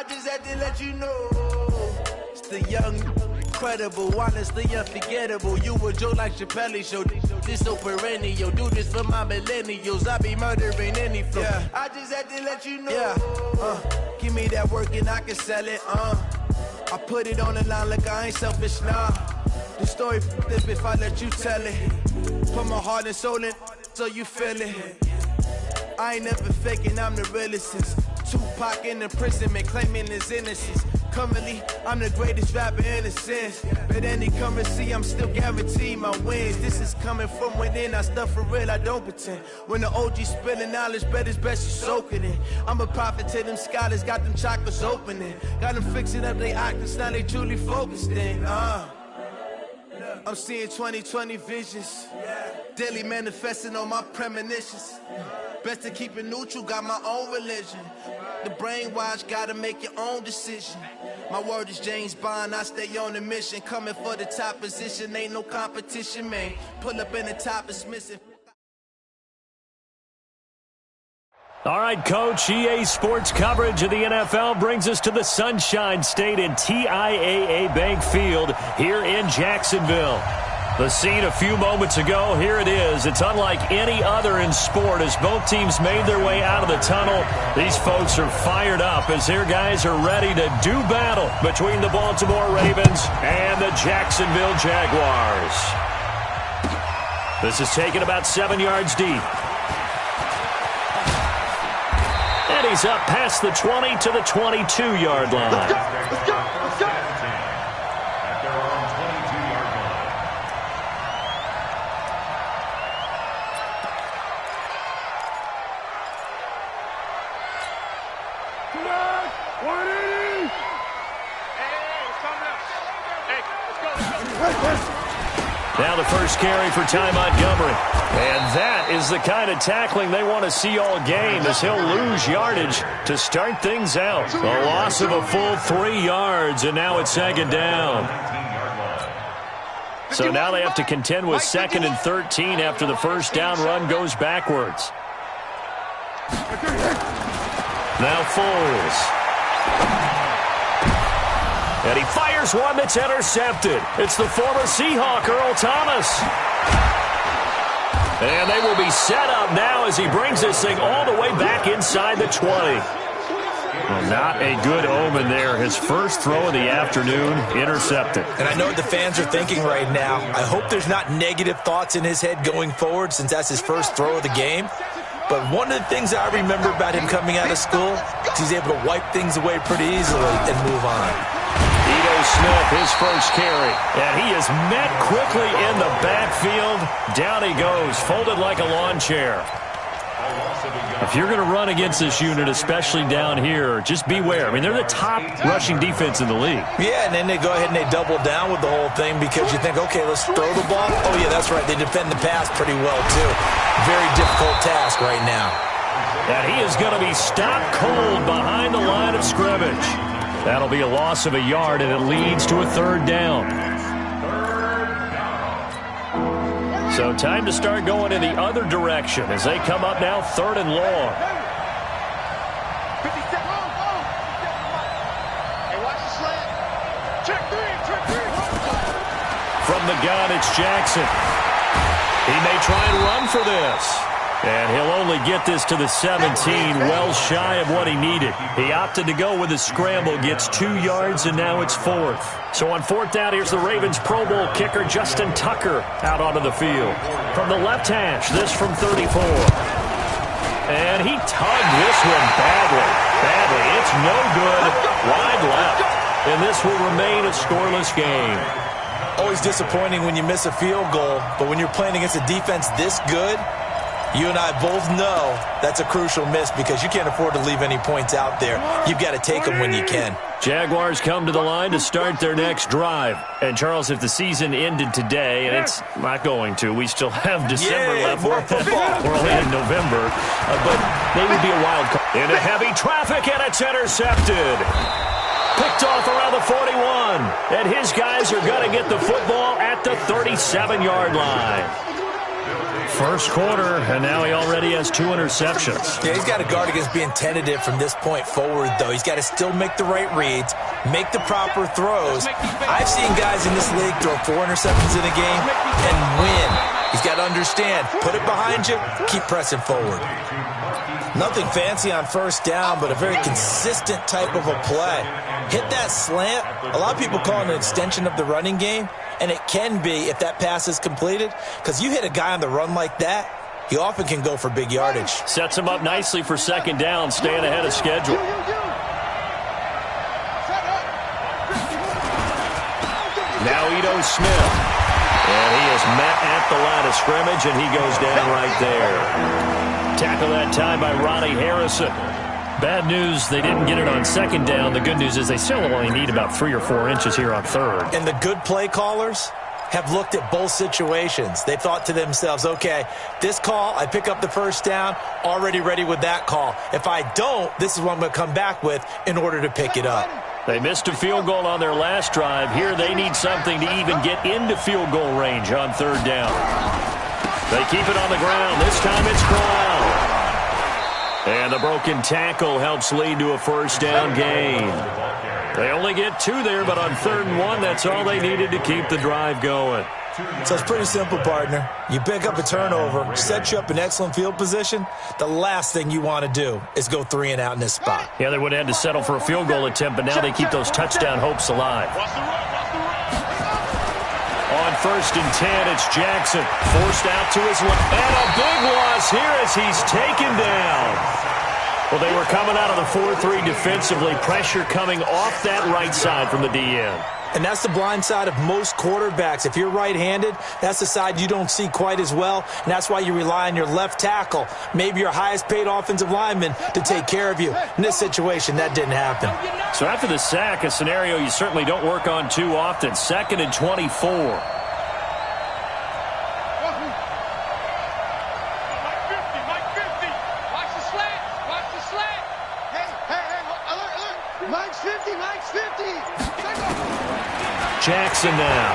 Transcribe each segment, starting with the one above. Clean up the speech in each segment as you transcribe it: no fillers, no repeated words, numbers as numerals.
I just had to let you know. It's the young, incredible, honestly unforgettable. You a joke like Chappelle Show. This so perennial. Do this for my millennials. I be murdering any flow. Yeah. I just had to let you know. Yeah. Give me that work and I can sell it. I put it on the line like I ain't selfish, nah. The story flip if I let you tell it. Put my heart and soul in so you feel it. I ain't never faking, I'm the realest since Tupac in imprisonment, claiming his innocence. Currently, I'm the greatest rapper in a sense. But any currency, I'm still guaranteed my wins. This is coming from within, I stuff for real, I don't pretend. When the OG spilling knowledge, bet it's best you soak it in. I'm a prophet to them scholars, got them chakras opening. Got them fixing up they octaves, now they truly focused in. I'm seeing 2020 visions. Daily manifesting on my premonitions. Best to keep it neutral, got my own religion. The brainwash, gotta make your own decision. My word is James Bond, I stay on the mission. Coming for the top position, ain't no competition, man. Pull up in the top, it's missing. All right, Coach, EA Sports coverage of the NFL brings us to the Sunshine State in TIAA Bank Field here in Jacksonville. The scene a few moments ago, here it is. It's unlike any other in sport as both teams made their way out of the tunnel. These folks are fired up as their guys are ready to do battle between the Baltimore Ravens and the Jacksonville Jaguars. This is taken about 7 yards deep. And he's up past the 20 to the 22-yard line. Let's go, let's go, let's go. At their own 22-yard line. Come on, 180. Hey, it's coming up. Hey, let's go. Now the first carry for Ty Montgomery. And that is the kind of tackling they want to see all game as he'll lose yardage to start things out. A loss of a full 3 yards, and now it's second down. So now they have to contend with 2nd and 13 after the first down run goes backwards. Now Foles. And he fires one that's intercepted. It's the former Seahawk, Earl Thomas. And they will be set up now as he brings this thing all the way back inside the 20. Well, not a good omen there. His first throw of the afternoon, intercepted. And I know what the fans are thinking right now. I hope there's not negative thoughts in his head going forward since that's his first throw of the game. But one of the things I remember about him coming out of school is he's able to wipe things away pretty easily and move on. Ito Smith, his first carry. And he is met quickly in the backfield. Down he goes, folded like a lawn chair. If you're going to run against this unit, especially down here, just beware. I mean, they're the top rushing defense in the league. Yeah, and then they go ahead and they double down with the whole thing because you think, okay, let's throw the ball. Oh, yeah, that's right. They defend the pass pretty well, too. Very difficult task right now. And he is going to be stopped cold behind the line of scrimmage. That'll be a loss of a yard, and it leads to a third down. So time to start going in the other direction as they come up now 3rd and long. From the gun, it's Jackson. He may try and run for this. And he'll only get this to the 17, well shy of what he needed. He opted to go with a scramble, gets 2 yards, and now it's 4th. So on 4th down, here's the Ravens Pro Bowl kicker Justin Tucker out onto the field. From the left hash, this from 34. And he tugged this one badly. It's no good. Wide left. And this will remain a scoreless game. Always disappointing when you miss a field goal, but when you're playing against a defense this good, you and I both know that's a crucial miss because you can't afford to leave any points out there. You've got to take them when you can. Jaguars come to the line to start their next drive. And, Charles, if the season ended today, and it's not going to, we still have December left. More football. We're only in November. But they would be a wild card. Into heavy traffic, and it's intercepted. Picked off around the 41. And his guys are going to get the football at the 37-yard line. First quarter, and now he already has 2 interceptions. Yeah, he's got to guard against being tentative from this point forward, though. He's got to still make the right reads, make the proper throws. I've seen guys in this league throw 4 interceptions in a game and win. He's got to understand, put it behind you, keep pressing forward. Nothing fancy on first down, but a very consistent type of a play. Hit that slant. A lot of people call it an extension of the running game, and it can be if that pass is completed, because you hit a guy on the run like that, he often can go for big yardage. Sets him up nicely for second down, staying ahead of schedule. Now Ito Smith. And he is met at the line of scrimmage, and he goes down right there. Tackle that time by Ronnie Harrison. Bad news, they didn't get it on second down. The good news is they still only need about 3 or 4 inches here on third. And the good play callers have looked at both situations. They thought to themselves, okay, this call, I pick up the first down, already ready with that call. If I don't, this is what I'm going to come back with in order to pick it up. They missed a field goal on their last drive. Here they need something to even get into field goal range on third down. They keep it on the ground. This time it's Brown. And the broken tackle helps lead to a first down gain. They only get 2 there, but on 3rd and 1, that's all they needed to keep the drive going. So it's pretty simple, partner. You pick up a turnover, set you up in excellent field position. The last thing you want to do is go 3 and out in this spot. Yeah, they would have had to settle for a field goal attempt, but now they keep those touchdown hopes alive. On 1st and 10, it's Jackson. Forced out to his left. And a big loss here as he's taken down. Well, they were coming out of the 4-3 defensively. Pressure coming off that right side from the DN. And that's the blind side of most quarterbacks. If you're right-handed, that's the side you don't see quite as well, and that's why you rely on your left tackle, maybe your highest-paid offensive lineman, to take care of you. In this situation, that didn't happen. So after the sack, a scenario you certainly don't work on too often. 2nd and 24. Jackson now.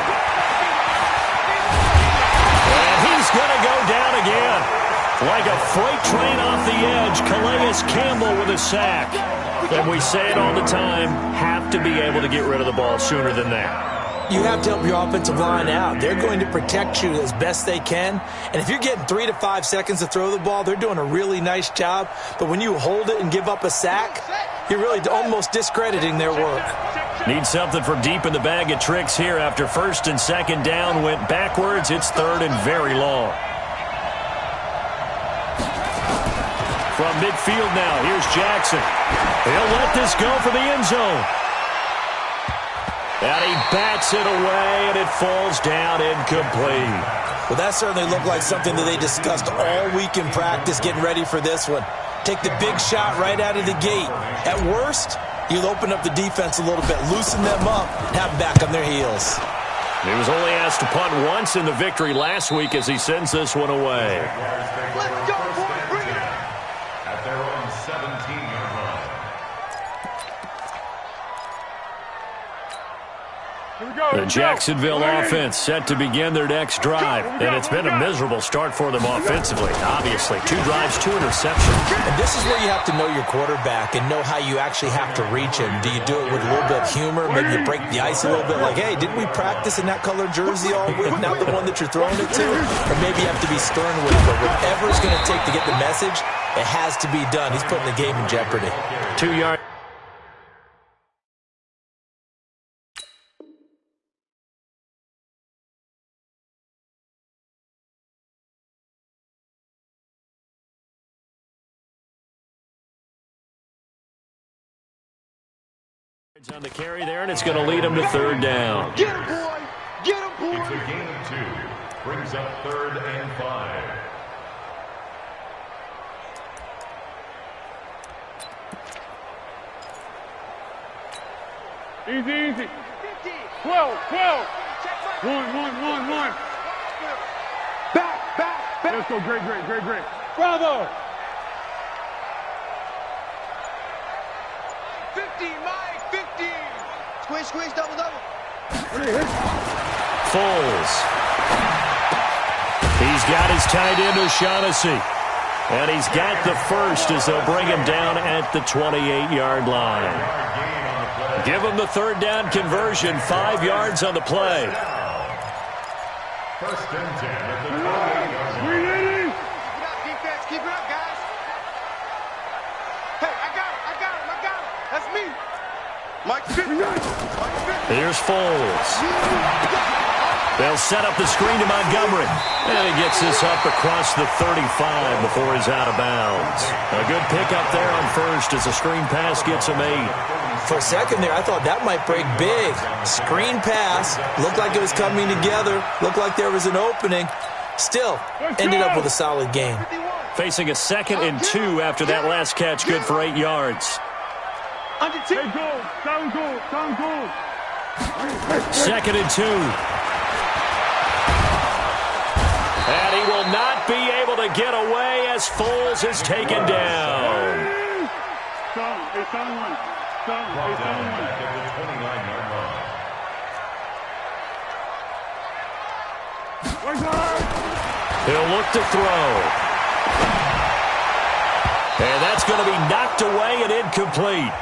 And he's going to go down again. Like a freight train off the edge, Calais Campbell with a sack. And we say it all the time, have to be able to get rid of the ball sooner than that. You have to help your offensive line out. They're going to protect you as best they can. And if you're getting 3 to 5 seconds to throw the ball, they're doing a really nice job. But when you hold it and give up a sack, you're really almost discrediting their work. Need something from deep in the bag of tricks here after 1st and 2nd down went backwards. It's 3rd and very long. From midfield now, here's Jackson. He'll let this go for the end zone. And he bats it away, and it falls down incomplete. Well, that certainly looked like something that they discussed all week in practice getting ready for this one. Take the big shot right out of the gate. At worst, you'll open up the defense a little bit, loosen them up, and have them back on their heels. He was only asked to punt once in the victory last week as he sends this one away. Let's go, boy, bring it! At their own 17-yard line. Here we go. The Jacksonville offense set to begin their next drive, and it's been a miserable start for them offensively. Obviously, 2 drives, 2 interceptions. And this is where you have to know your quarterback and know how you actually have to reach him. Do you do it with a little bit of humor? Maybe you break the ice a little bit like, hey, didn't we practice in that colored jersey all week, not the one that you're throwing it to? Or maybe you have to be stern with it. But whatever it's going to take to get the message, it has to be done. He's putting the game in jeopardy. 2 yards. On the carry there, and it's going to lead him to 3rd down. Get him, boy! Get him, boy! It's a gain of 2. Brings up 3rd and 5. Easy. 12. 1. Back. Let's go. Great. Bravo! 50, Mike, 50! Squish, double. Foles. He's got his tight end, O'Shaughnessy. And he's got the first as they'll bring him down at the 28-yard line. Give him the third down conversion, 5 yards on the play. First and 10 at the 28-yard line. Keep it up, defense. Keep it up, guys. Hey, I got him. That's me. Mike 50. Here's Foles. They'll set up the screen to Montgomery. And he gets this up across the 35 before he's out of bounds. A good pickup there on first as the screen pass gets him 8. For a second there, I thought that might break big. Screen pass. Looked like it was coming together. Looked like there was an opening. Still, ended up with a solid game. Facing a 2nd and 2 after that last catch, good for 8 yards. Hey, goal. Down goal. 2nd and 2. And he will not be able to get away as Foles is taken down. Brought down back at the 29-yard line. He'll look to throw. And that's going to be knocked away and incomplete.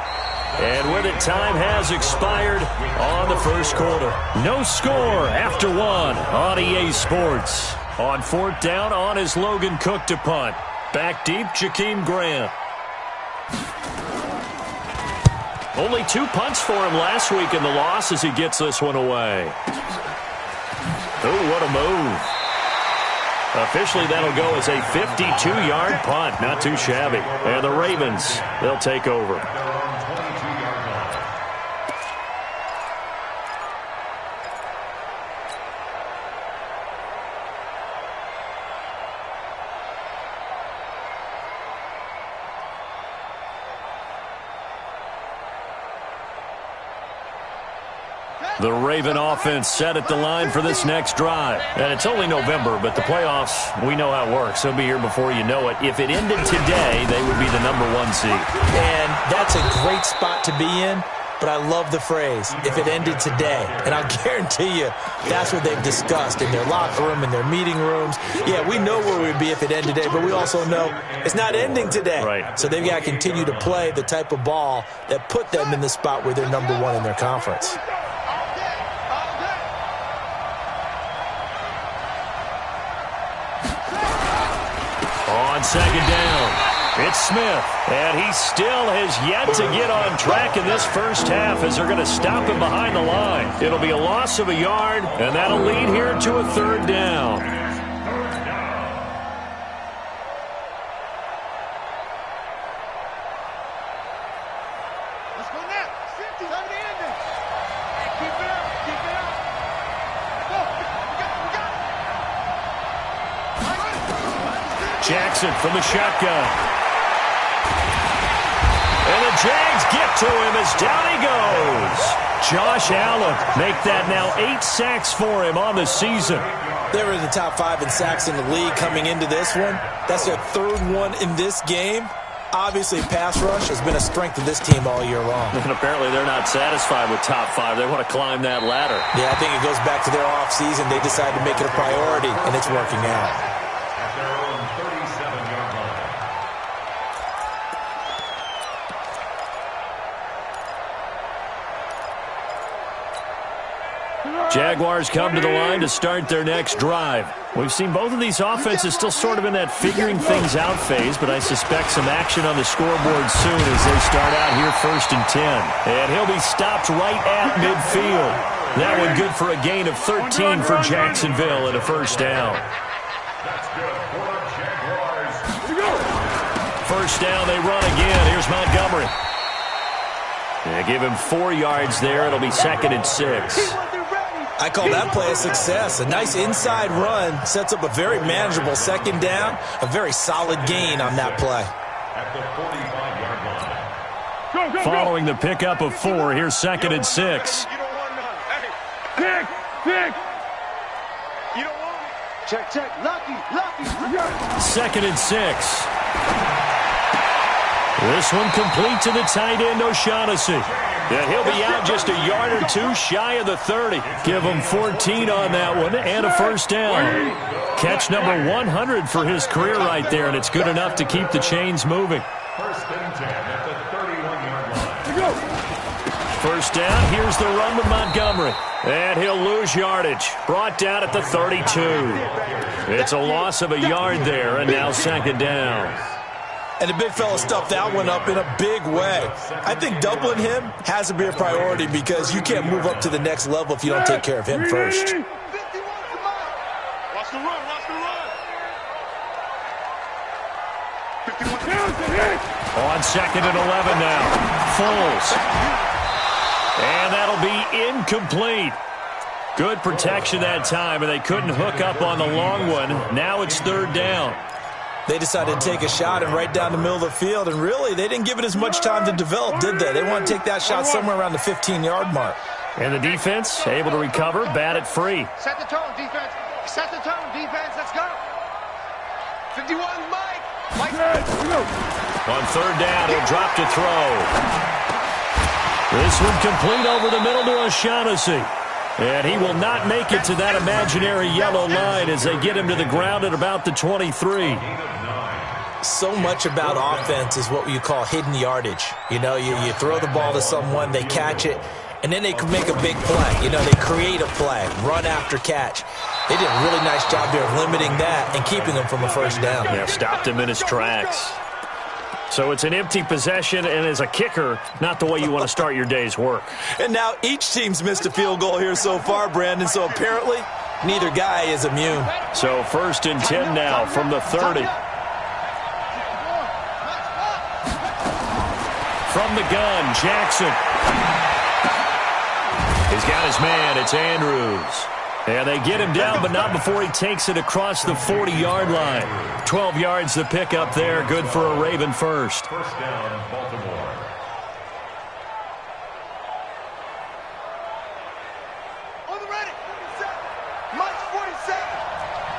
And with it, time has expired on the first quarter. No score after 1 on EA Sports. On 4th down, on is Logan Cook to punt. Back deep, Jakeem Grant. Only 2 punts for him last week in the loss as he gets this one away. Oh, what a move. Officially, that'll go as a 52-yard punt. Not too shabby. And the Ravens, they'll take over. The Raven offense set at the line for this next drive. And it's only November, but the playoffs, we know how it works. They'll be here before you know it. If it ended today, they would be the #1 seed. And that's a great spot to be in, but I love the phrase, if it ended today. And I'll guarantee you, that's what they've discussed in their locker room, in their meeting rooms. Yeah, we know where we'd be if it ended today, but we also know it's not ending today. Right. So they've got to continue to play the type of ball that put them in the spot where they're #1 in their conference. On 2nd down, it's Smith. And he still has yet to get on track in this first half as they're going to stop him behind the line. It'll be a loss of a yard, and that'll lead here to a 3rd down. Let's go now. 50. Turn the ending. Keep it up. Go. We got it. Jackson from the shotgun. And the Jags get to him as down he goes. Josh Allen make that now 8 sacks for him on the season. They were in the top 5 in sacks in the league coming into this one. That's their 3rd one in this game. Obviously, pass rush has been a strength of this team all year long. And apparently they're not satisfied with top 5. They want to climb that ladder. Yeah, I think it goes back to their offseason. They decided to make it a priority, and it's working out. At their own 37-yard line. Jaguars come to the line to start their next drive. We've seen both of these offenses still sort of in that figuring things out phase, but I suspect some action on the scoreboard soon as they start out here 1st and 10. And he'll be stopped right at midfield. That one good for a gain of 13 for Jacksonville and a 1st down. That's good for the Jaguars. 1st down, they run again. Here's Montgomery. They give him 4 yards there. It'll be 2nd and 6. I call that play a success. A nice inside run sets up a very manageable 2nd down. A very solid gain on that play. At the 45-yard line. Following the pickup of 4, here's 2nd and 6. You don't want none. Hey. Pick. You don't want it. Check. Lucky. 2nd and 6. This one complete to the tight end, O'Shaughnessy. And he'll be out just a yard or two shy of the 30. Give him 14 on that one and a first down. Catch number 100 for his career right there, and it's good enough to keep the chains moving. First and 10 at the 31-yard line. First down, here's the run with Montgomery. And he'll lose yardage. Brought down at the 32. It's a loss of a yard there, and now second down. And the big fella stuffed that one up in a big way. I think doubling him has to be a priority because you can't move up to the next level if you don't take care of him first. Watch the run, watch the run. 51. On second and 11 now. Foles. And that'll be incomplete. Good protection that time, and they couldn't hook up on the long one. Now it's third down. They decided to take a shot and right down the middle of the field, and really, they didn't give it as much time to develop, did they? They want to take that shot somewhere around the 15-yard mark. And the defense able to recover, bat it free. Set the tone, defense. Set the tone, defense. Let's go. 51, Mike. On third down, he'll drop to throw. This one complete over the middle to O'Shaughnessy. And he will not make it to that imaginary yellow line as they get him to the ground at about the 23. So much about offense is what you call hidden yardage. You know, you throw the ball to someone, they catch it, and then they can make a big play. You know, they create a play, run after catch. They did a really nice job there of limiting that and keeping him from a first down. Yeah, stopped him in his tracks. So it's an empty possession, and as a kicker, not the way you want to start your day's work. And now each team's missed a field goal here so far, Brandon, so apparently neither guy is immune. So first and 10 now from the 30. From the gun, Jackson. He's got his man. It's Andrews. And they get him down, but not before he takes it across the 40-yard line. 12 yards to pick up there. Good for a Raven first. First down, Baltimore. On the ready. Mike 47.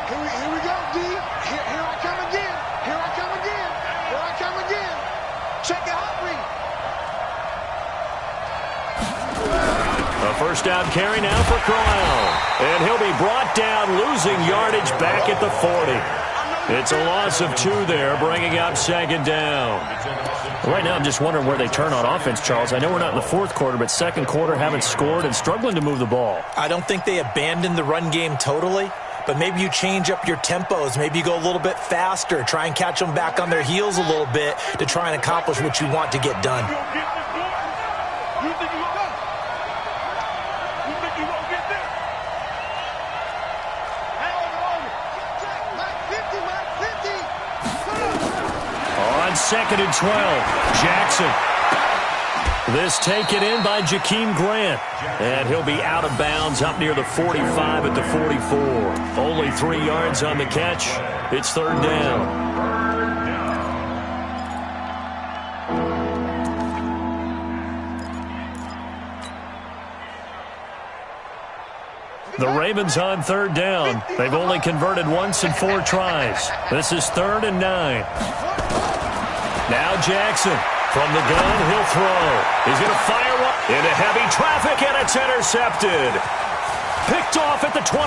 Here we go, D. Here I come again. Here I come again. Here I come again. Check it out, read. A first down carry now for Crowell. And he'll be brought down, losing yardage back at the 40. It's a loss of 2 there, bringing up second down. Right now, I'm just wondering where they turn on offense, Charles. I know we're not in the fourth quarter, but second quarter haven't scored and struggling to move the ball. I don't think they abandoned the run game totally, but maybe you change up your tempos. Maybe you go a little bit faster, try and catch them back on their heels a little bit to try and accomplish what you want to get done. You think you won't go? You think you won't get there? Mike 50, Mike 50. On second and 12, Jackson. This taken in by Jakeem Grant. And he'll be out of bounds up near the 45 at the 44. Only 3 yards on the catch. It's third down. The Ravens on third down. They've only converted once in 4 tries. This is third and 9. Now Jackson. From the gun, he'll throw. He's going to fire one into heavy traffic, and it's intercepted. Picked off at the 25.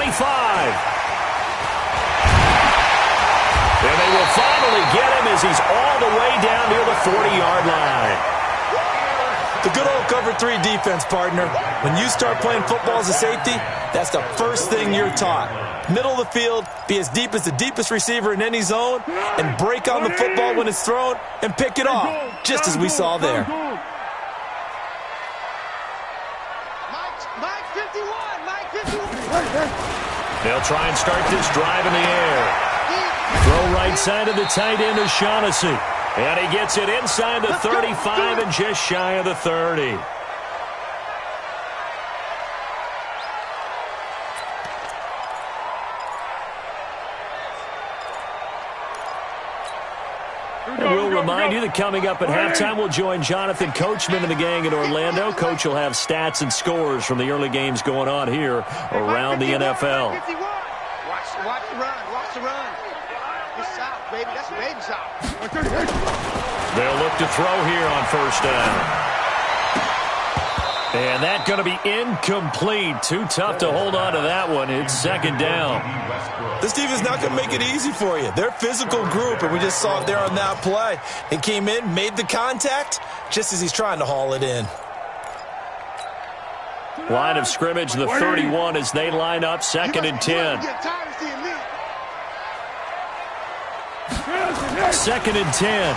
And they will finally get him as he's all the way down near the 40-yard line. The good old cover 3 defense, partner. When you start playing football as a safety, that's the first thing you're taught. Middle of the field, be as deep as the deepest receiver in any zone, and break on the football when it's thrown and pick it off, just as we saw there. Mike 51, Mike 51. They'll try and start this drive in the air. Throw right side of the tight end, O'Shaughnessy. And he gets it inside the 35 and just shy of the 30. And we'll remind you that coming up at halftime, we'll join Jonathan Coachman and the gang in Orlando. Coach will have stats and scores from the early games going on here around the NFL. Watch the run. Watch the run. Good south, baby. That's Raven south. They'll look to throw here on first down. And that's going to be incomplete. Too tough to hold on to that one. It's second down. This team is not going to make it easy for you. They're a physical group, and we just saw it there on that play. He came in, made the contact, just as he's trying to haul it in. Line of scrimmage, the 31 as they line up, second and 10. Second and 10.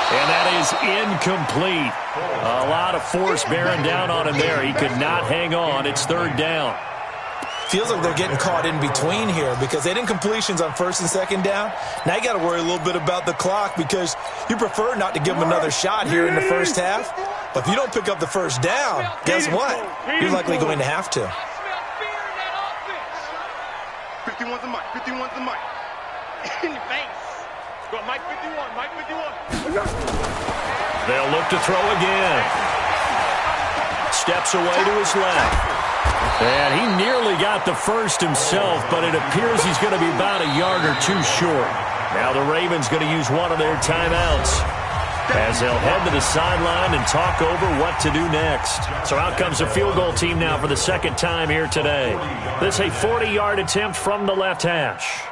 And that is incomplete. A lot of force bearing down on him there. He could not hang on. It's third down. Feels like they're getting caught in between here because they didn't completions on first and second down. Now you got to worry a little bit about the clock because you prefer not to give them another shot here in the first half. But if you don't pick up the first down, guess what? You're likely going to have to. 51's the mic. 51's the mic. In your face. Go, Mike 51. Mike 51. They'll look to throw again. Steps away to his left. And he nearly got the first himself, but it appears he's going to be about a yard or two short. Now the Ravens going to use one of their timeouts as they'll head to the sideline and talk over what to do next. So out comes a field goal team now for the second time here today. This is a 40-yard attempt from the left hash.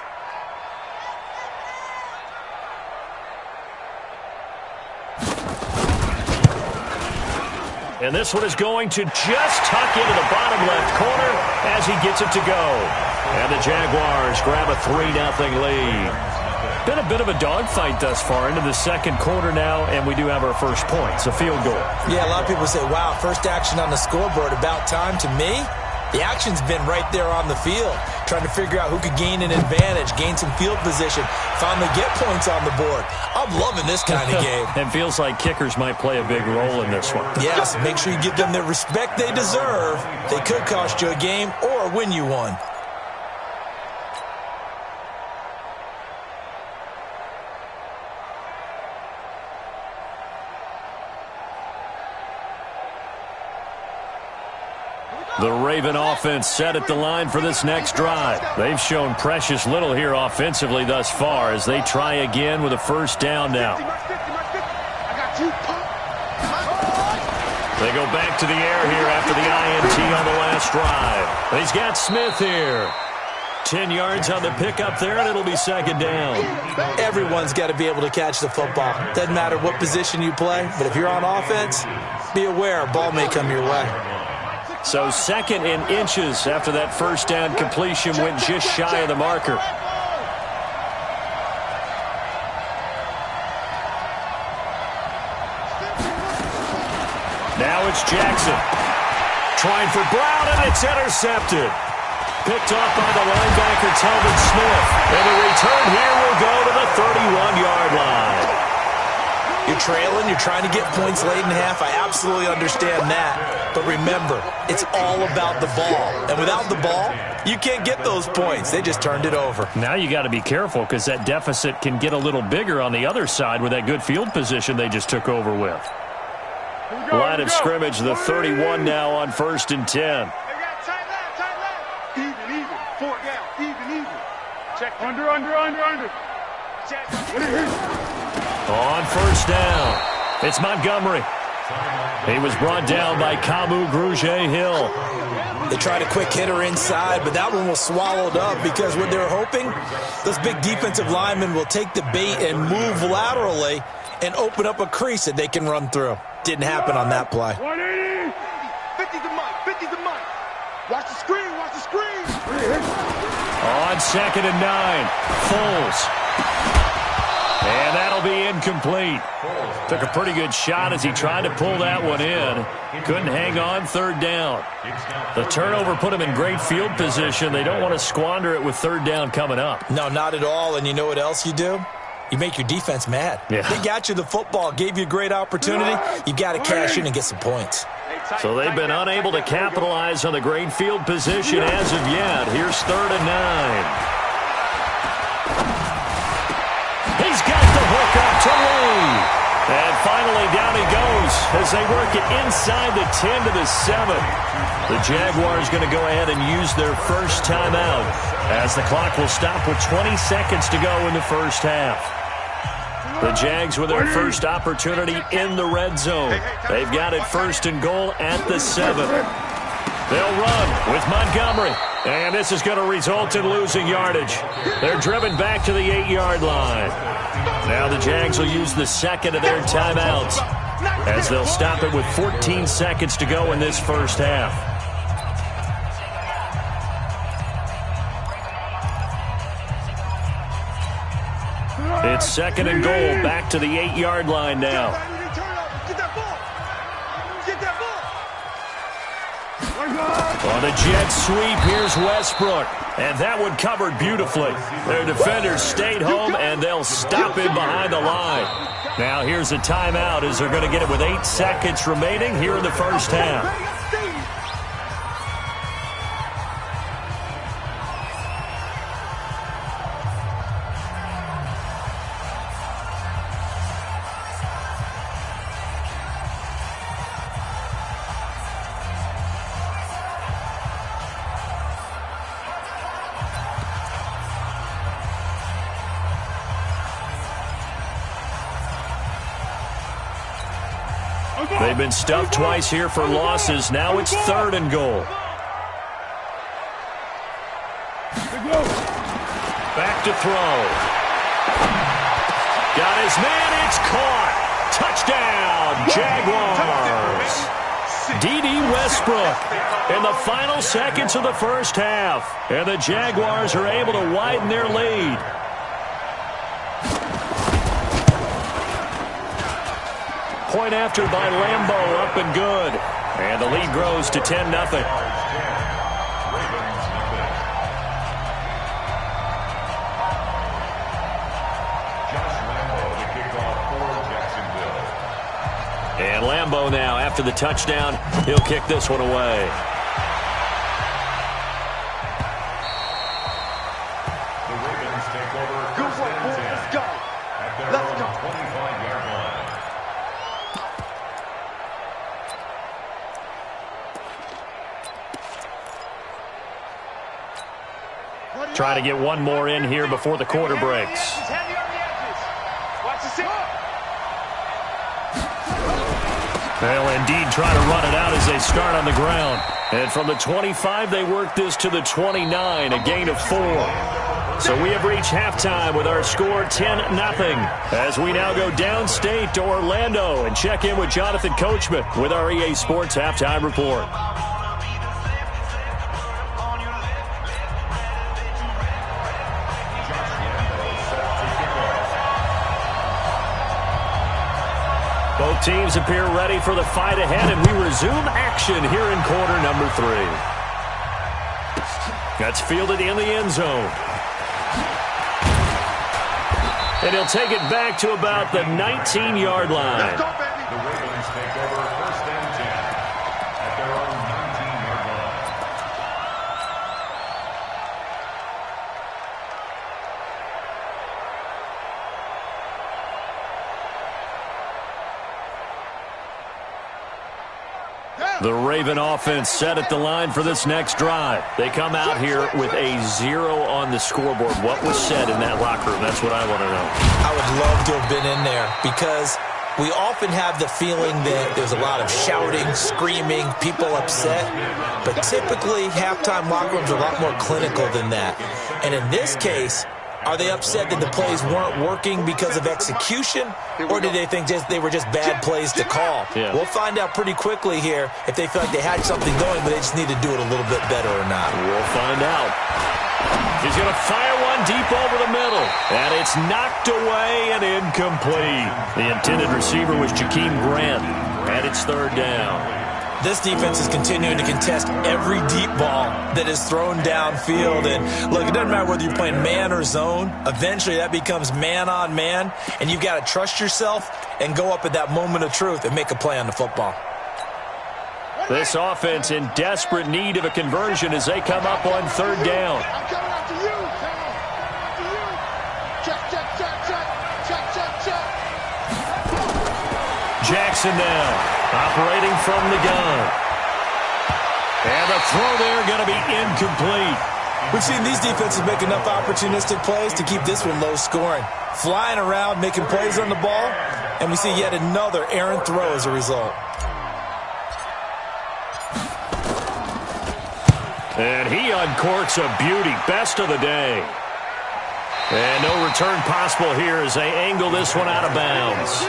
And this one is going to just tuck into the bottom left corner as he gets it to go. And the Jaguars grab a 3-0 lead. Been a bit of a dogfight thus far into the second quarter now, and we do have our first points, a field goal. Yeah, a lot of people say, wow, first action on the scoreboard, about time. To me, the action's been right there on the field, trying to figure out who could gain an advantage, gain some field position, finally get points on the board. I'm loving this kind of game. It feels like kickers might play a big role in this one. Yes, make sure you give them the respect they deserve. They could cost you a game or win you one. The Raven offense set at the line for this next drive. They've shown precious little here offensively thus far as they try again with a first down now. They go back to the air here after the INT on the last drive. He's got Smith here. 10 yards on the pickup there, and it'll be second down. Everyone's got to be able to catch the football. Doesn't matter what position you play, but if you're on offense, be aware a ball may come your way. So second in inches after that first down completion went just shy of the marker. Now it's Jackson. Trying for Brown, and it's intercepted. Picked off by the linebacker, Telvin Smith. And the return here will go to the 31-yard line. You're trailing, you're trying to get points late in half. I absolutely understand that. But remember, it's all about the ball. And without the ball, you can't get those points. They just turned it over. Now you got to be careful because that deficit can get a little bigger on the other side with that good field position they just took over with. Line of scrimmage, the 31 now on first and 10. Even. 4 down. Even. Check. Under. Check. On first down, it's Montgomery. He was brought down by Kamu Grugier-Hill. They tried a quick hitter inside, but that one was swallowed up because what they're hoping, those big defensive linemen will take the bait and move laterally and open up a crease that they can run through. Didn't happen on that play. 180. 50 the mic. Watch the screen. On second and 9, Foles. And that'll be incomplete. Took a pretty good shot as he tried to pull that one in. Couldn't hang on, third down. The turnover put him in great field position. They don't want to squander it with third down coming up. No, not at all. And you know what else you do? You make your defense mad. Yeah. They got you the football, gave you a great opportunity. You got to cash in and get some points. So they've been unable to capitalize on the great field position as of yet. Here's third and 9. He's got the hook up to Lee. And finally down he goes as they work it inside the 10 to the 7. The Jaguars going to go ahead and use their first timeout as the clock will stop with 20 seconds to go in the first half. The Jags with their first opportunity in the red zone. They've got it 1st and goal at the 7. They'll run with Montgomery. And this is going to result in losing yardage. They're driven back to the 8-yard line. Now the Jags will use the second of their timeouts as they'll stop it with 14 seconds to go in this first half. It's 2nd and goal, back to the 8-yard line now. On the jet sweep, here's Westbrook. And that one covered beautifully. Their defenders stayed home, and they'll stop him behind the line. Now here's a timeout as they're going to get it with 8 seconds remaining here in the first half. They've been stuffed twice here for losses. Now it's 3rd and goal. Back to throw. Got his man. It's caught. Touchdown, Jaguars. D.D. Westbrook in the final seconds of the first half. And the Jaguars are able to widen their lead. Point after by Lambeau, up and good. And the lead grows to 10-0. And Lambeau now, after the touchdown, he'll kick this one away. The Ravens take over. Good work, boys. Let's go. Let's go. 25-yard line. Trying to get one more in here before the quarter breaks. They'll indeed try to run it out as they start on the ground. And from the 25, they work this to the 29, a gain of 4. So we have reached halftime with our score 10-0. As we now go downstate to Orlando and check in with Jonathan Coachman with our EA Sports Halftime Report. Both teams appear ready for the fight ahead, and we resume action here in quarter number 3. That's fielded in the end zone. And he'll take it back to about the 19-yard line. The Ravens take over 1st and 10 at their own 19-yard line. The Raven offense set at the line for this next drive. They come out here with a 0 on the scoreboard. What was said in that locker room? That's what I want to know. I would love to have been in there because we often have the feeling that there's a lot of shouting, screaming, people upset. But typically, halftime locker rooms are a lot more clinical than that. And in this case, are they upset that the plays weren't working because of execution, or did they think they were just bad plays to call? Yeah. We'll find out pretty quickly here if they feel like they had something going, but they just need to do it a little bit better or not. We'll find out. He's going to fire one deep over the middle, and it's knocked away and incomplete. The intended receiver was Jakeem Grant, and it's 3rd down. This defense is continuing to contest every deep ball that is thrown downfield. And look, it doesn't matter whether you're playing man or zone. Eventually, that becomes man on man. And you've got to trust yourself and go up at that moment of truth and make a play on the football. This offense in desperate need of a conversion as they come up on 3rd down. I'm coming after you. After you. Check, check, check, check. Check, check, check. Jackson now. Operating from the gun. And the throw there going to be incomplete. We've seen these defenses make enough opportunistic plays to keep this one low scoring. Flying around, making plays on the ball, and we see yet another errant throw as a result. And he uncorks a beauty. Best of the day. And no return possible here as they angle this one out of bounds.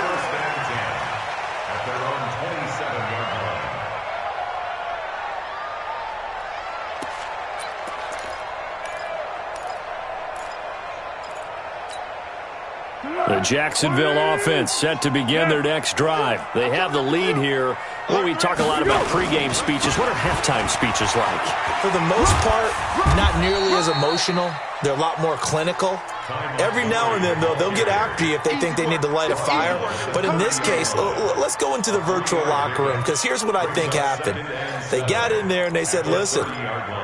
The Jacksonville offense set to begin their next drive. They have the lead here. Well, we talk a lot about pregame speeches. What are halftime speeches like? For the most part, not nearly as emotional. They're a lot more clinical. Every now and then, though, they'll get after you if they think they need to light a fire. But in this case, let's go into the virtual locker room, because here's what I think happened. They got in there and they said, listen,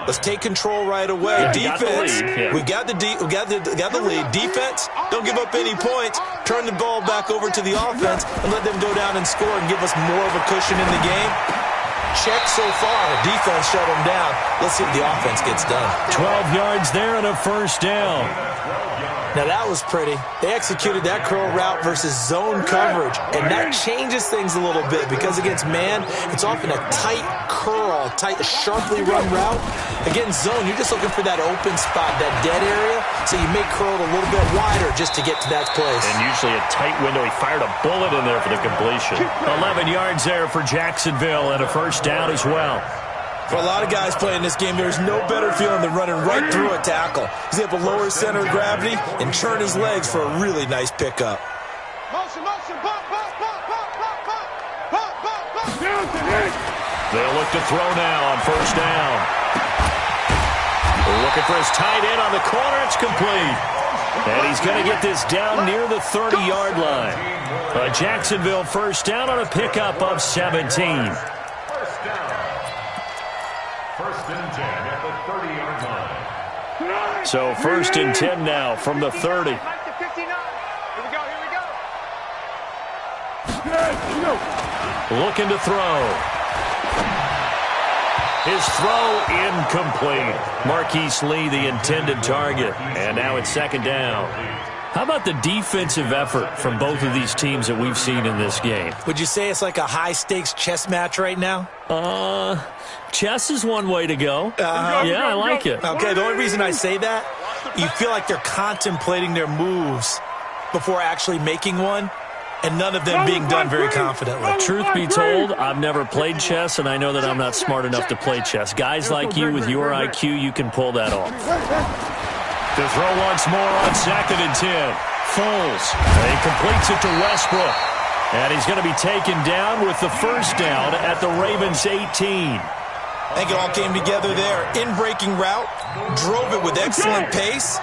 let's take control right away. Defense, we got the lead. Defense, don't give up any points. Turn the ball back over to the offense and let them go down and score and give us more of a cushion in the game. Check so far. Defense shut them down. Let's see if the offense gets done. 12 yards there and a first down. Now, that was pretty. They executed that curl route versus zone coverage, and that changes things a little bit because against man, it's often a tight curl, sharply run route. Against zone, you're just looking for that open spot, that dead area, so you may curl it a little bit wider just to get to that place. And usually a tight window. He fired a bullet in there for the completion. 11 yards there for Jacksonville and a first down as well. For a lot of guys playing this game, there's no better feeling than running right through a tackle. He's able to lower his center of gravity and turn his legs for a really nice pickup. Motion, bump. They'll look to throw now on first down. They're looking for his tight end on the corner. It's complete. And he's going to get this down near the 30-yard line. A Jacksonville first down on a pickup of 17. First and 10 at the 30-yard line. So first and 10 now from the 30. Here we go. Looking to throw. His throw incomplete. Marquise Lee, the intended target. And now it's second down. How about the defensive effort from both of these teams that we've seen in this game? Would you say it's like a high-stakes chess match right now? Chess is one way to go. Yeah, I like it. Okay, the only reason I say that, you feel like they're contemplating their moves before actually making one, and none of them being done very confidently. Truth be told, I've never played chess, and I know that I'm not smart enough to play chess. Guys like you with your IQ, you can pull that off. To throw once more on second and 10. Foles. He completes it to Westbrook. And he's going to be taken down with the first down at the Ravens' 18. I think it all came together there. In-breaking route, drove it with excellent pace.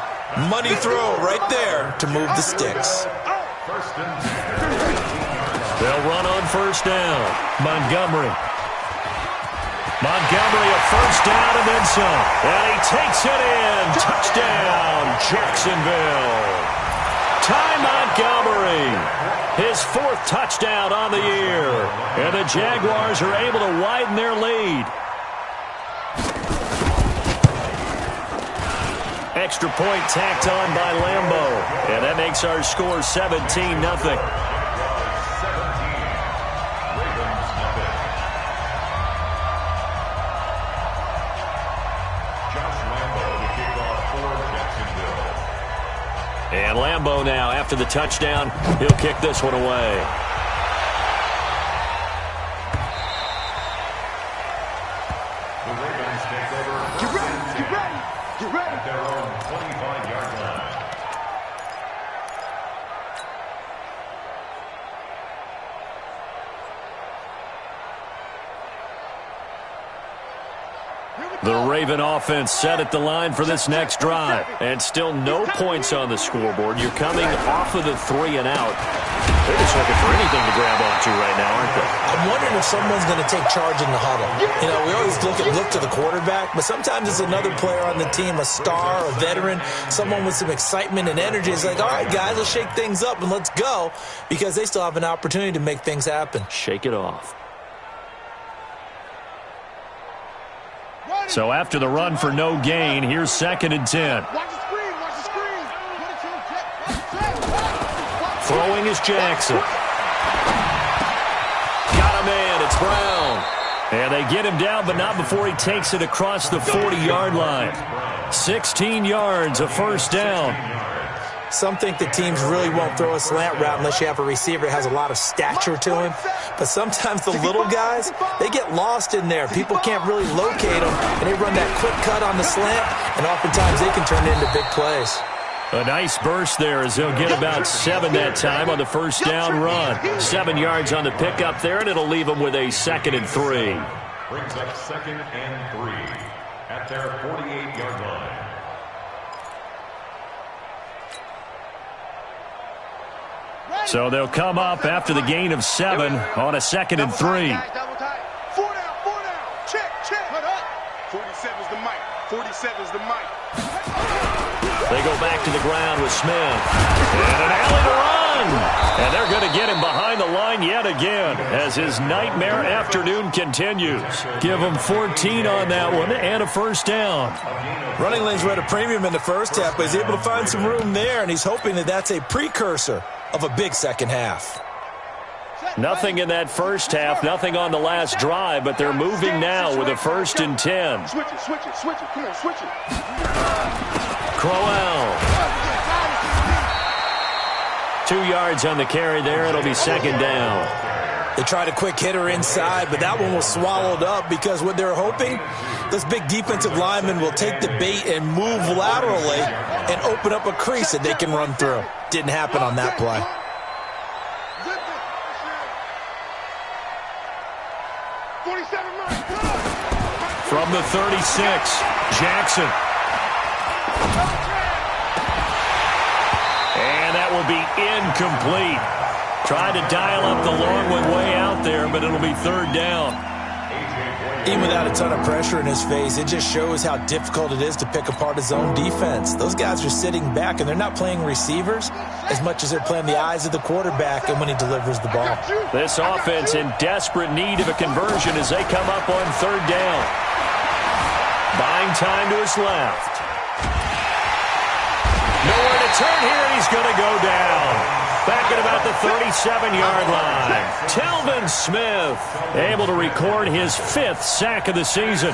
Money throw right there to move the sticks. They'll run on first down. Montgomery a first down and then some. And he takes it in. Touchdown, Jacksonville. Ty Montgomery, his fourth touchdown on the year. And the Jaguars are able to widen their lead. Extra point tacked on by Lambeau. And that makes our score 17-0. And Lambeau now, after the touchdown, he'll kick this one away. The Ravens take over Get ready. at their own 25-yard line. The Raven offense set at the line for this next drive. And still no points on the scoreboard. You're coming off of the 3 and out. They're just looking for anything to grab onto right now, aren't they? I'm wondering if someone's going to take charge in the huddle. You know, we always look to the quarterback, but sometimes it's another player on the team, a star, a veteran, someone with some excitement and energy. It's like, all right, guys, let's shake things up and let's go, because they still have an opportunity to make things happen. Shake it off. So after the run for no gain, here's 2nd and 10. Watch the screen, watch the screen. Throwing is Jackson. Got a man, it's Brown. And they get him down, but not before he takes it across the 40-yard line. 16 yards, a first down. Some think the teams really won't throw a slant route unless you have a receiver that has a lot of stature to him. But sometimes the little guys, they get lost in there. People can't really locate them, and they run that quick cut on the slant, and oftentimes they can turn it into big plays. A nice burst there as they'll get about 7 that time on the first down run. 7 yards on the pickup there, and it'll leave them with a 2nd and 3. Brings up 2nd and 3 at their 48-yard line. So they'll come up after the gain of 7 on a 2nd and 3. 4 down. Check. 47's the mic. 47's the mic. They go back to the ground with Smith. And an alley to run. And they're going to get him behind the line yet again as his nightmare afternoon continues. Give him 14 on that one and a first down. Running lanes were at a premium in the first half, but he's able to find some room there, and he's hoping that that's a precursor of a big second half. Nothing in that first half, nothing on the last drive, but they're moving now with a 1st and 10. Switch it. Come on, switch it. Crowell. 2 yards on the carry there. It'll be 2nd down. They tried a quick hitter inside, but that one was swallowed up because what they're hoping, this big defensive lineman will take the bait and move laterally and open up a crease that they can run through. Didn't happen on that play. From the 36, Jackson. And that will be incomplete. Tried to dial up the long one way out there, but it'll be 3rd down. Even without a ton of pressure in his face, it just shows how difficult it is to pick apart his own defense. Those guys are sitting back, and they're not playing receivers as much as they're playing the eyes of the quarterback and when he delivers the ball. This offense in desperate need of a conversion as they come up on 3rd down. Buying time to his left. Nowhere to turn here, and he's going to go down. Back at about the 37-yard line. Telvin Smith able to record his 5th sack of the season.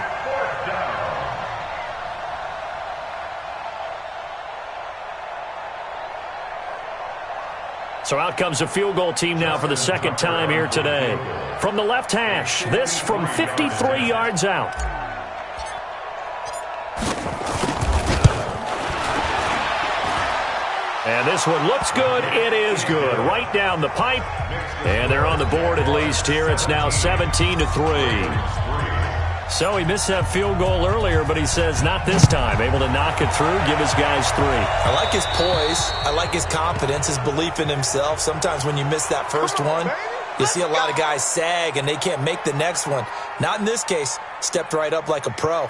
So out comes a field goal team now for the 2nd time here today. From the left hash, this from 53 yards out. And this one looks good. It is good. Right down the pipe. And they're on the board at least here. It's now 17-3. So he missed that field goal earlier, but he says not this time. Able to knock it through, give his guys 3. I like his poise. I like his confidence, his belief in himself. Sometimes when you miss that first one, you see a lot of guys sag and they can't make the next one. Not in this case. Stepped right up like a pro.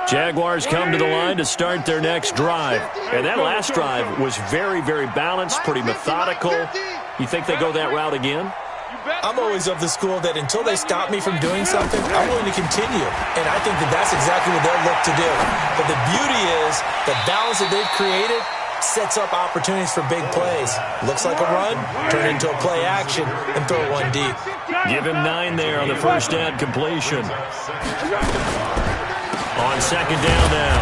Jaguars come to the line to start their next drive. And that last drive was very, very balanced, pretty methodical. You think they go that route again? I'm always of the school that until they stop me from doing something, I'm willing to continue. And I think that that's exactly what they'll look to do. But the beauty is the balance that they've created sets up opportunities for big plays. Looks like a run, turn it into a play action, and throw one deep. Give him 9 there on the first down completion. On 2nd down now.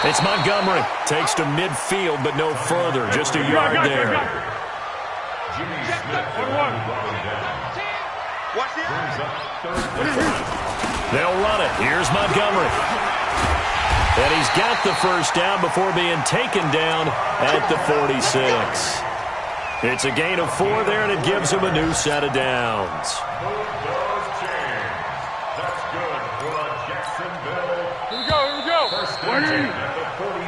It's Montgomery. Takes to midfield, but no further. Just a yard there. They'll run it. Here's Montgomery. And he's got the first down before being taken down at the 46. It's a gain of 4 there, and it gives him a new set of downs.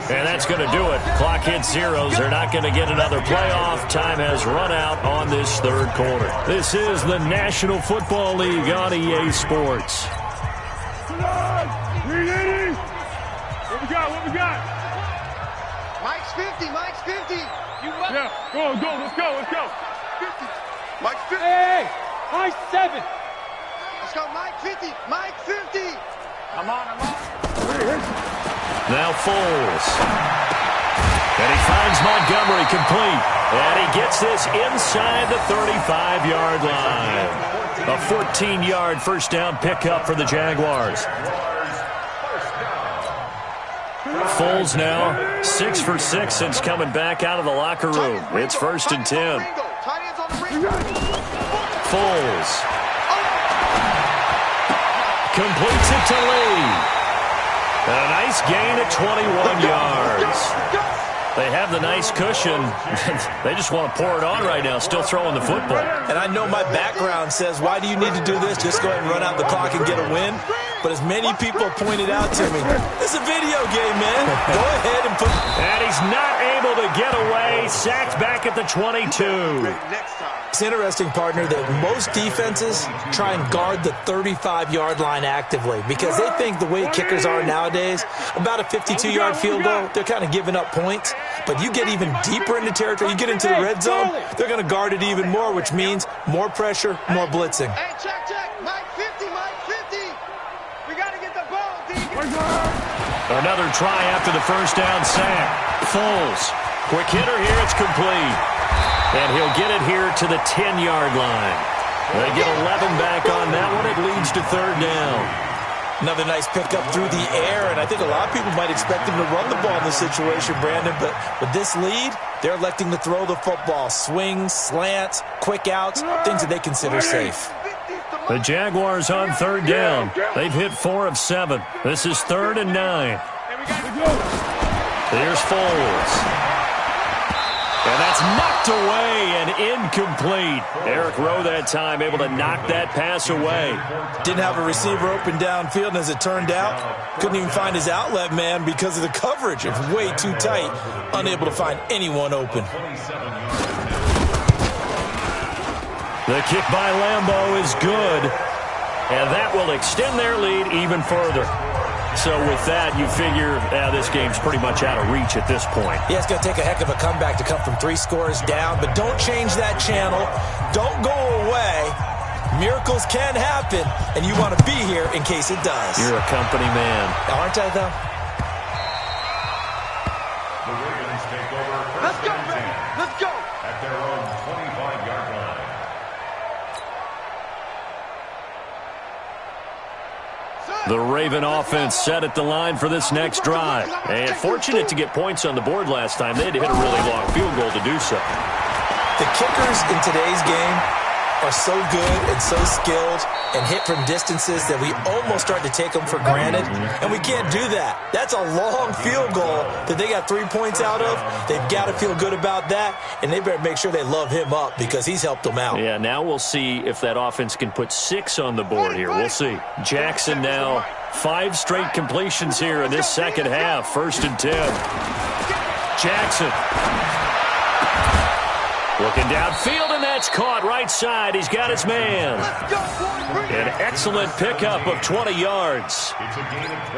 And that's going to do it. Clock hits zeros. They're not going to get another playoff. Time has run out on this 3rd quarter. This is the National Football League on EA Sports. What we got? Mike's 50. Mike's 50. Yeah, go, let's go. 50. Mike's 50. Hey, Mike's 7. Let's go, Mike 50. Mike 50. I'm on. Now Foles. And he finds Montgomery complete. And he gets this inside the 35-yard line. A 14-yard first down pickup for the Jaguars. Foles now 6 for 6 since coming back out of the locker room. It's 1st and 10. Foles completes it to Lee. And a nice gain at 21 yards. They have the nice cushion. They just want to pour it on right now, still throwing the football. And I know my background says, why do you need to do this? Just go ahead and run out the clock and get a win. But as many people pointed out to me, it's a video game, man. Go ahead and put... And he's not able to get away. Sacked back at the 22. It's interesting, partner, that most defenses try and guard the 35-yard line actively because they think the way kickers are nowadays, about a 52-yard field goal, they're kind of giving up points. But you get even deeper into territory, you get into the red zone, they're going to guard it even more, which means more pressure, more blitzing. Hey, check. Mike 50. We got to get the ball, D. Another try after the first down sack. Foles. Quick hitter here. It's complete. And he'll get it here to the 10-yard line. They get 11 back on that one. It leads to 3rd down. Another nice pickup through the air, and I think a lot of people might expect him to run the ball in this situation, Brandon, but with this lead, they're electing to throw the football. Swings, slants, quick outs, things that they consider safe. The Jaguars on 3rd down. They've hit 4 of 7. This is 3rd and 9. Here's Foles. And that's knocked away and incomplete. Eric Rowe that time able to knock that pass away. Didn't have a receiver open downfield, and as it turned out, couldn't even find his outlet man because of the coverage. It was way too tight, unable to find anyone open. The kick by Lambeau is good, and that will extend their lead even further. So with that, you figure this game's pretty much out of reach at this point. Yeah, it's going to take a heck of a comeback to come from 3 scores down, but don't change that channel. Don't go away. Miracles can happen, and you want to be here in case it does. You're a company man. Aren't I, though? The Ravens take over 1st and 10. Let's go. At their own 25-yard line. The Raven offense set at the line for this next drive. And fortunate to get points on the board last time. They had to hit a really long field goal to do so. The kickers in today's game are so good and so skilled and hit from distances that we almost start to take them for granted, and we can't do that. That's a long field goal that they got 3 points out of. They've got to feel good about that, and they better make sure they love him up because he's helped them out. Yeah, now we'll see if that offense can put 6 on the board here. We'll see. Jackson now 5 straight completions here in this second half. 1st and 10. Jackson. Looking downfield, and that's caught right side. He's got his man. An excellent pickup of 20 yards.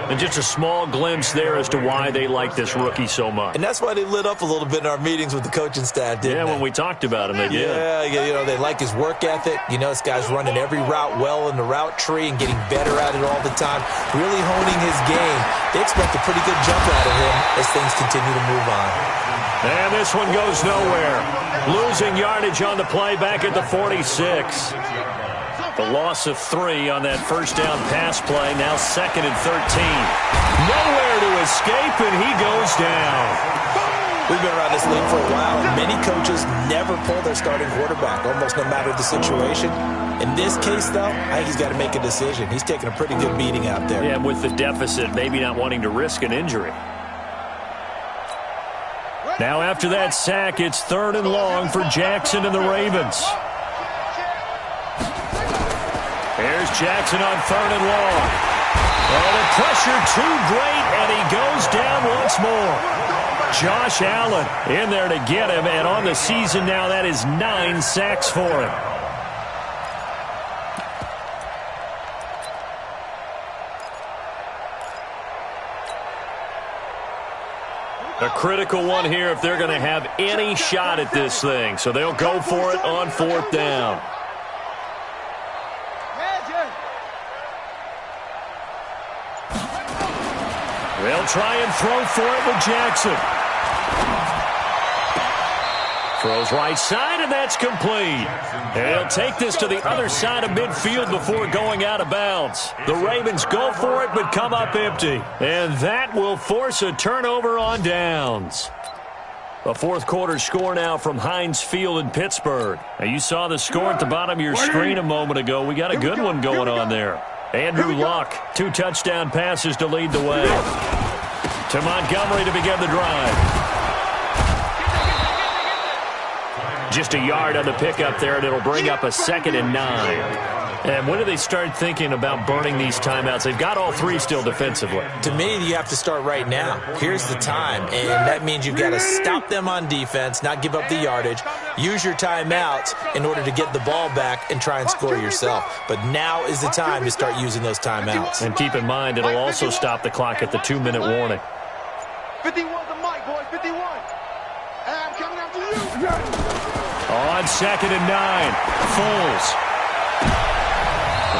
And just a small glimpse there as to why they like this rookie so much. And that's why they lit up a little bit in our meetings with the coaching staff, didn't they? Yeah, when we talked about him, they did. Yeah, you know, they like his work ethic. You know, this guy's running every route well in the route tree and getting better at it all the time, really honing his game. They expect a pretty good jump out of him as things continue to move on. And this one goes nowhere. Losing yardage on the play back at the 46. The loss of 3 on that first down pass play. Now 2nd and 13. Nowhere to escape, and he goes down. We've been around this league for a while. Many coaches never pull their starting quarterback, almost no matter the situation. In this case, though, I think he's got to make a decision. He's taking a pretty good beating out there. Yeah, with the deficit, maybe not wanting to risk an injury. Now after that sack, it's 3rd and long for Jackson and the Ravens. Here's Jackson on 3rd and long. Oh, the pressure too great, and he goes down once more. Josh Allen in there to get him, and on the season now, that is 9 sacks for him. A critical one here if they're going to have any shot at this thing. So they'll go for it on 4th down. They'll try and throw for it with Jackson. Throws right side, and that's complete. And he'll take this to the other side of midfield before going out of bounds. The Ravens go for it, but come up empty. And that will force a turnover on downs. The fourth quarter score now from Heinz Field in Pittsburgh. Now, you saw the score at the bottom of your screen a moment ago. We got a good one going on there. Andrew Luck, 2 touchdown passes to lead the way. To Montgomery to begin the drive. Just a yard on the pickup there, and it'll bring up a 2nd and 9. And when do they start thinking about burning these timeouts? They've got all 3 still defensively. To me, you have to start right now. Here's the time, and that means you've got to stop them on defense, not give up the yardage, use your timeouts in order to get the ball back and try and score yourself. But now is the time to start using those timeouts. And keep in mind, it'll also stop the clock at the 2-minute warning. 51 the mic, boys, 51. And I'm coming after you. On 2nd and 9, Foles.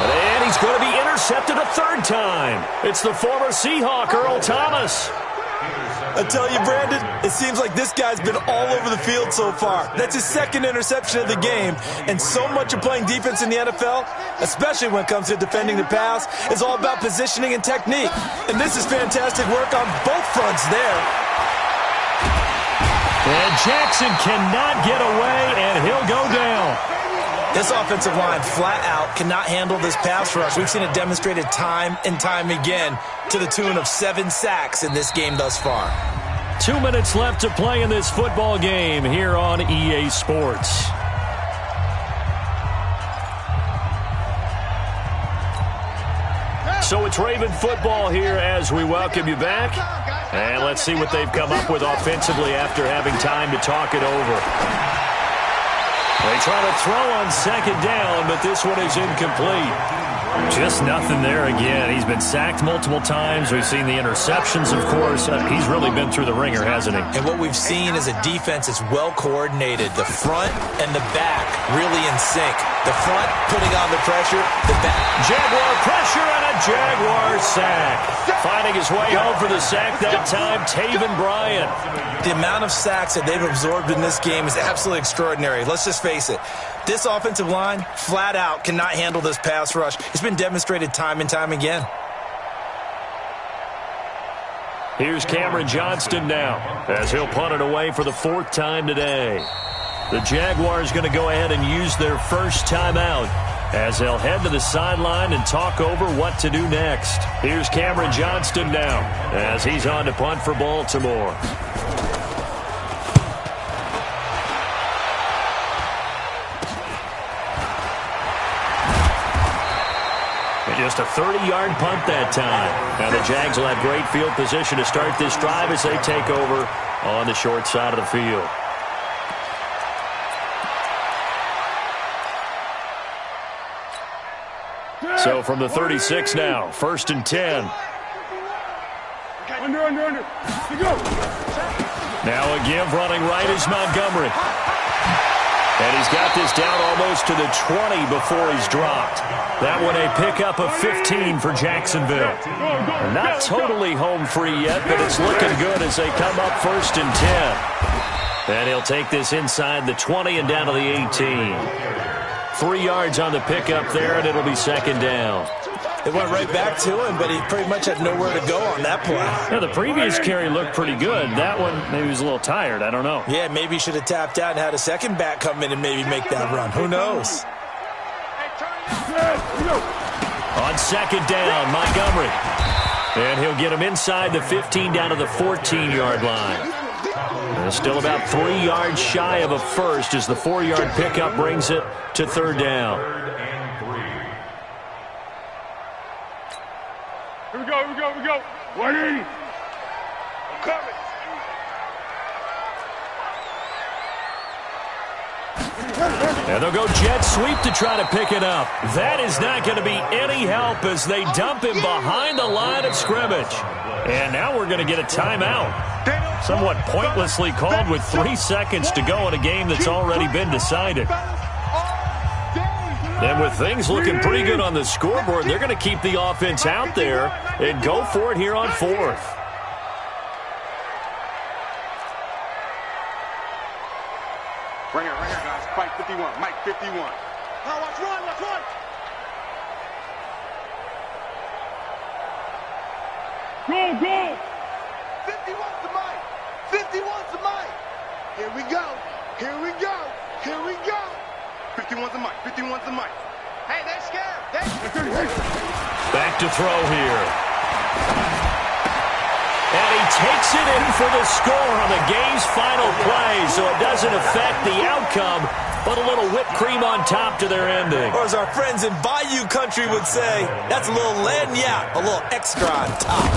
And he's going to be intercepted a 3rd time. It's the former Seahawk, Earl Thomas. I tell you, Brandon, it seems like this guy's been all over the field so far. That's his 2nd interception of the game. And so much of playing defense in the NFL, especially when it comes to defending the pass, is all about positioning and technique. And this is fantastic work on both fronts there. And Jackson cannot get away, and he'll go down. This offensive line flat out cannot handle this pass rush. We've seen it demonstrated time and time again to the tune of 7 sacks in this game thus far. 2 minutes left to play in this football game here on EA Sports. So it's Raven football here as we welcome you back. And let's see what they've come up with offensively after having time to talk it over. They try to throw on 2nd down, but this one is incomplete. Just nothing there again. He's been sacked multiple times. We've seen the interceptions, of course. He's really been through the ringer, hasn't he? And what we've seen is a defense that's well coordinated. The front and the back really in sync. The front putting on the pressure. The back. Jaguar pressure and a Jaguar sack. Finding his way home for the sack that time, Taven Bryan. The amount of sacks that they've absorbed in this game is absolutely extraordinary. Let's just face it. This offensive line, flat out, cannot handle this pass rush. It's been demonstrated time and time again. Here's Cameron Johnston now, as he'll punt it away for the 4th time today. The Jaguars going to go ahead and use their first timeout, as they'll head to the sideline and talk over what to do next. Here's Cameron Johnston now, as he's on to punt for Baltimore. Just a 30-yard punt that time. Now the Jags will have great field position to start this drive as they take over on the short side of the field. So from the 36 now, 1st and 10. Under. Let's go. Now a give running right is Montgomery. And he's got this down almost to the 20 before he's dropped. That one a pickup of 15 for Jacksonville. They're not totally home free yet, but it's looking good as they come up 1st and 10. And he'll take this inside the 20 and down to the 18. 3 yards on the pickup there, and it'll be 2nd down. It went right back to him, but he pretty much had nowhere to go on that play. Yeah, the previous carry looked pretty good. That one, maybe he was a little tired. I don't know. Yeah, maybe he should have tapped out and had a second back come in and maybe make that run. Who knows? On 2nd down, Montgomery. And he'll get him inside the 15 down to the 14-yard line. And still about 3 yards shy of a first as the 4-yard pickup brings it to 3rd down. Here we go. 180. I'm coming. And they'll go jet sweep to try to pick it up. That is not going to be any help as they dump him behind the line of scrimmage. And now we're going to get a timeout. Somewhat pointlessly called with 3 seconds to go in a game that's already been decided. And with things looking pretty good on the scoreboard, they're going to keep the offense out there and go for it here on fourth. Right here, guys. Fight 51. Mike 51. Now watch one. 51's the Mike. 51's the Mike. Here we go. 51's the Mike. Hey, they're scared. Back to throw here. And he takes it in for the score on the game's final play, so it doesn't affect the outcome, but a little whipped cream on top to their ending. Or as our friends in Bayou Country would say, that's a little lagniappe, a little extra on top.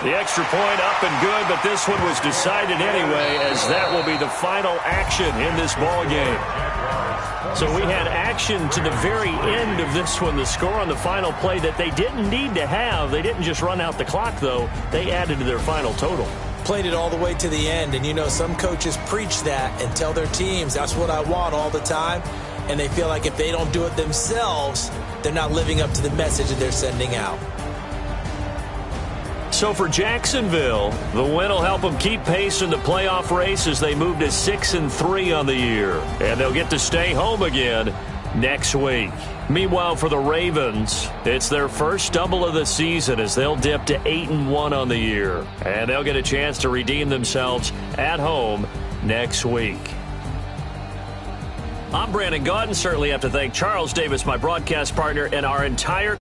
The extra point up and good, but this one was decided anyway, as that will be the final action in this ball game. So we had action to the very end of this one, the score on the final play that they didn't need to have. They didn't just run out the clock, though. They added to their final total. Played it all the way to the end, and you know some coaches preach that and tell their teams that's what I want all the time, and they feel like if they don't do it themselves, they're not living up to the message that they're sending out. So for Jacksonville, the win will help them keep pace in the playoff race as they move to 6-3 on the year. And they'll get to stay home again next week. Meanwhile, for the Ravens, it's their first double of the season as they'll dip to 8-1 on the year. And they'll get a chance to redeem themselves at home next week. I'm Brandon Gaudin. Certainly have to thank Charles Davis, my broadcast partner, and our entire